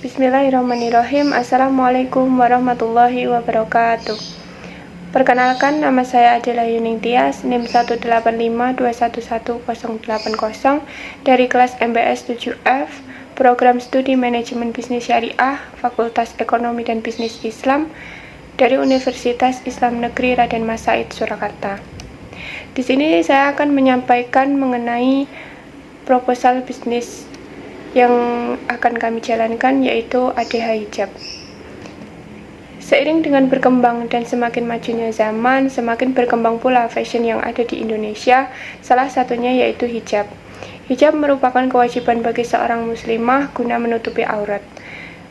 Bismillahirrahmanirrahim. Assalamualaikum warahmatullahi wabarakatuh. Perkenalkan, nama saya Adela Yuning Tias, NIM 185211080 dari kelas MBS 7F, Program Studi Manajemen Bisnis Syariah, Fakultas Ekonomi dan Bisnis Islam dari Universitas Islam Negeri Raden Mas Said, Surakarta. Di sini saya akan menyampaikan mengenai proposal bisnis yang akan kami jalankan, yaitu ADH Hijab. Seiring dengan berkembang dan semakin majunya zaman, semakin berkembang pula fashion yang ada di Indonesia, salah satunya yaitu hijab. Hijab merupakan kewajiban bagi seorang muslimah guna menutupi aurat.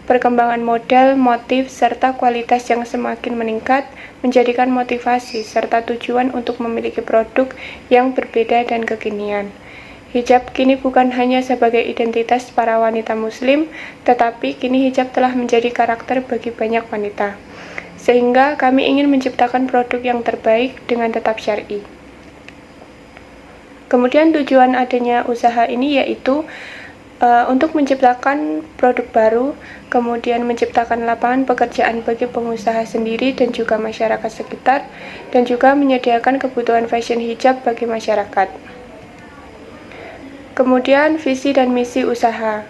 Perkembangan model, motif, serta kualitas yang semakin meningkat menjadikan motivasi serta tujuan untuk memiliki produk yang berbeda dan kekinian. Hijab kini bukan hanya sebagai identitas para wanita muslim, tetapi kini hijab telah menjadi karakter bagi banyak wanita. Sehingga kami ingin menciptakan produk yang terbaik dengan tetap syar'i. Kemudian tujuan adanya usaha ini yaitu untuk menciptakan produk baru, kemudian menciptakan lapangan pekerjaan bagi pengusaha sendiri dan juga masyarakat sekitar, dan juga menyediakan kebutuhan fashion hijab bagi masyarakat. Kemudian visi dan misi usaha.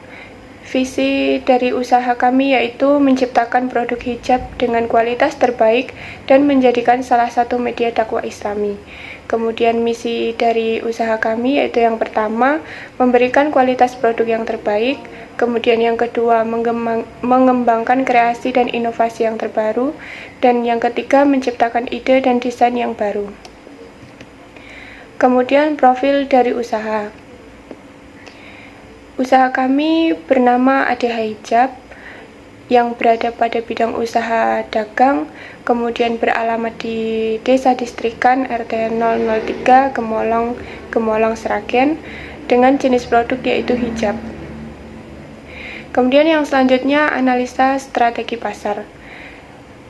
Visi dari usaha kami yaitu menciptakan produk hijab dengan kualitas terbaik dan menjadikan salah satu media dakwah Islami. Kemudian misi dari usaha kami yaitu yang pertama, memberikan kualitas produk yang terbaik. Kemudian yang kedua, mengembangkan kreasi dan inovasi yang terbaru. Dan yang ketiga, menciptakan ide dan desain yang baru. Kemudian profil dari usaha. Usaha kami bernama ADH Hijab yang berada pada bidang usaha dagang, kemudian beralamat di Desa Distrikan RT 003 Gemolong Sragen dengan jenis produk yaitu hijab. Kemudian yang selanjutnya, analisa strategi pasar.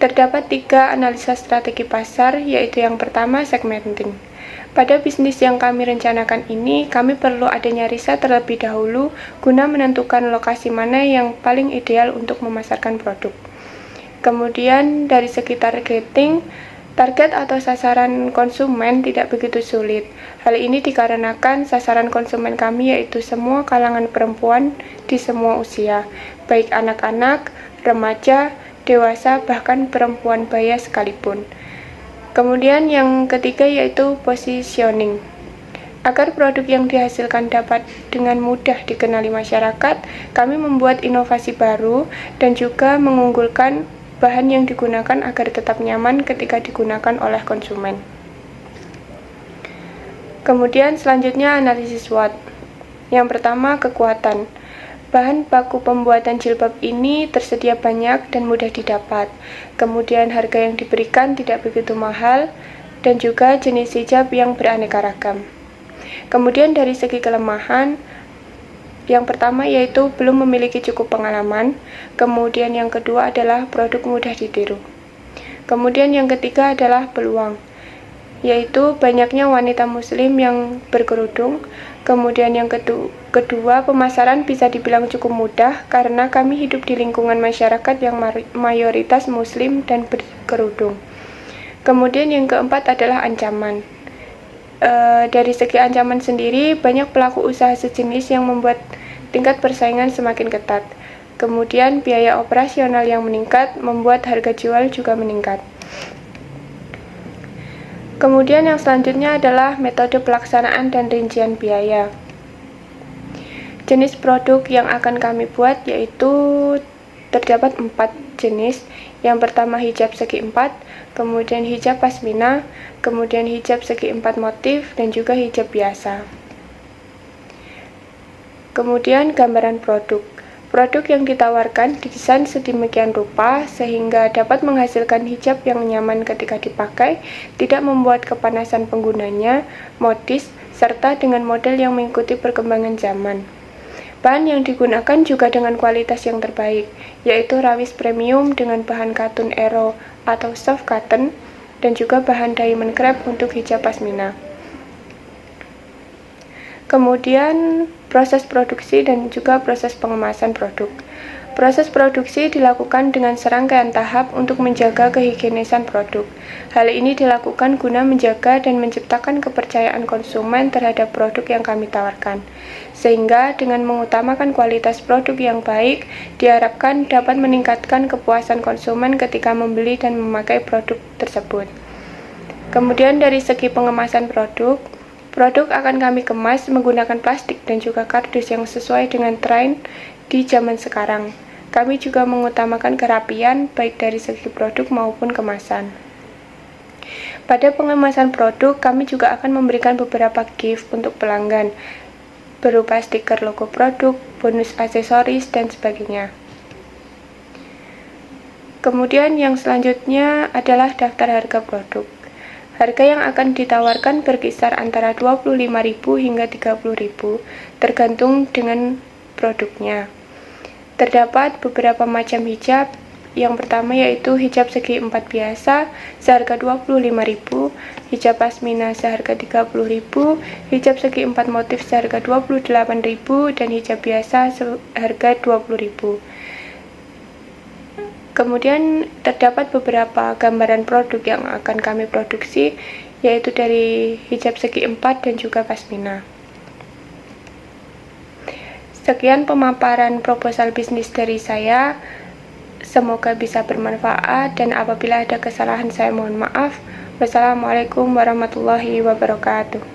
Terdapat 3 analisa strategi pasar, yaitu yang pertama, segmenting. Pada bisnis yang kami rencanakan ini, kami perlu adanya riset terlebih dahulu guna menentukan lokasi mana yang paling ideal untuk memasarkan produk. Kemudian dari segi targeting, target atau sasaran konsumen tidak begitu sulit. Hal ini dikarenakan sasaran konsumen kami yaitu semua kalangan perempuan di semua usia, baik anak-anak, remaja, dewasa, bahkan perempuan baya sekalipun. Kemudian yang ketiga yaitu positioning. Agar produk yang dihasilkan dapat dengan mudah dikenali masyarakat, kami membuat inovasi baru dan juga mengunggulkan bahan yang digunakan agar tetap nyaman ketika digunakan oleh konsumen. Kemudian selanjutnya analisis SWOT. Yang pertama, kekuatan. Bahan baku pembuatan jilbab ini tersedia banyak dan mudah didapat. Kemudian harga yang diberikan tidak begitu mahal dan juga jenis hijab yang beraneka ragam. Kemudian dari segi kelemahan, yang pertama yaitu belum memiliki cukup pengalaman. Kemudian yang kedua adalah produk mudah ditiru. Kemudian yang ketiga adalah peluang, yaitu banyaknya wanita muslim yang berkerudung. Kemudian yang kedua, pemasaran bisa dibilang cukup mudah karena kami hidup di lingkungan masyarakat yang mayoritas muslim dan berkerudung. Kemudian yang keempat adalah ancaman. Dari segi ancaman sendiri, banyak pelaku usaha sejenis yang membuat tingkat persaingan semakin ketat. Kemudian biaya operasional yang meningkat membuat harga jual juga meningkat. Kemudian yang selanjutnya adalah metode pelaksanaan dan rincian biaya. Jenis produk yang akan kami buat yaitu terdapat 4 jenis. Yang pertama hijab segi 4, kemudian hijab pasmina, kemudian hijab segi 4 motif, dan juga hijab biasa. Kemudian gambaran produk. Produk yang ditawarkan didesain sedemikian rupa sehingga dapat menghasilkan hijab yang nyaman ketika dipakai, tidak membuat kepanasan penggunanya, modis, serta dengan model yang mengikuti perkembangan zaman. Bahan yang digunakan juga dengan kualitas yang terbaik, yaitu rawis premium dengan bahan katun aero atau soft cotton, dan juga bahan diamond crepe untuk hijab pasmina. Kemudian proses produksi dan juga proses pengemasan produk. Proses produksi dilakukan dengan serangkaian tahap untuk menjaga kehigienisan produk. Hal ini dilakukan guna menjaga dan menciptakan kepercayaan konsumen terhadap produk yang kami tawarkan. Sehingga dengan mengutamakan kualitas produk yang baik, diharapkan dapat meningkatkan kepuasan konsumen ketika membeli dan memakai produk tersebut. Kemudian dari segi pengemasan produk akan kami kemas menggunakan plastik dan juga kardus yang sesuai dengan tren di zaman sekarang. Kami juga mengutamakan kerapian baik dari segi produk maupun kemasan. Pada pengemasan produk, kami juga akan memberikan beberapa gift untuk pelanggan, berupa stiker logo produk, bonus aksesoris, dan sebagainya. Kemudian yang selanjutnya adalah daftar harga produk. Harga yang akan ditawarkan berkisar antara 25.000 hingga 30.000, tergantung dengan produknya. Terdapat beberapa macam hijab. Yang pertama yaitu hijab segi 4 biasa seharga 25.000, hijab pasmina seharga 30.000, hijab segi 4 motif seharga 28.000, dan hijab biasa seharga 20.000. Kemudian terdapat beberapa gambaran produk yang akan kami produksi, yaitu dari hijab segi 4 dan juga pasmina. Sekian pemaparan proposal bisnis dari saya. Semoga bisa bermanfaat, dan apabila ada kesalahan saya mohon maaf. Wassalamualaikum warahmatullahi wabarakatuh.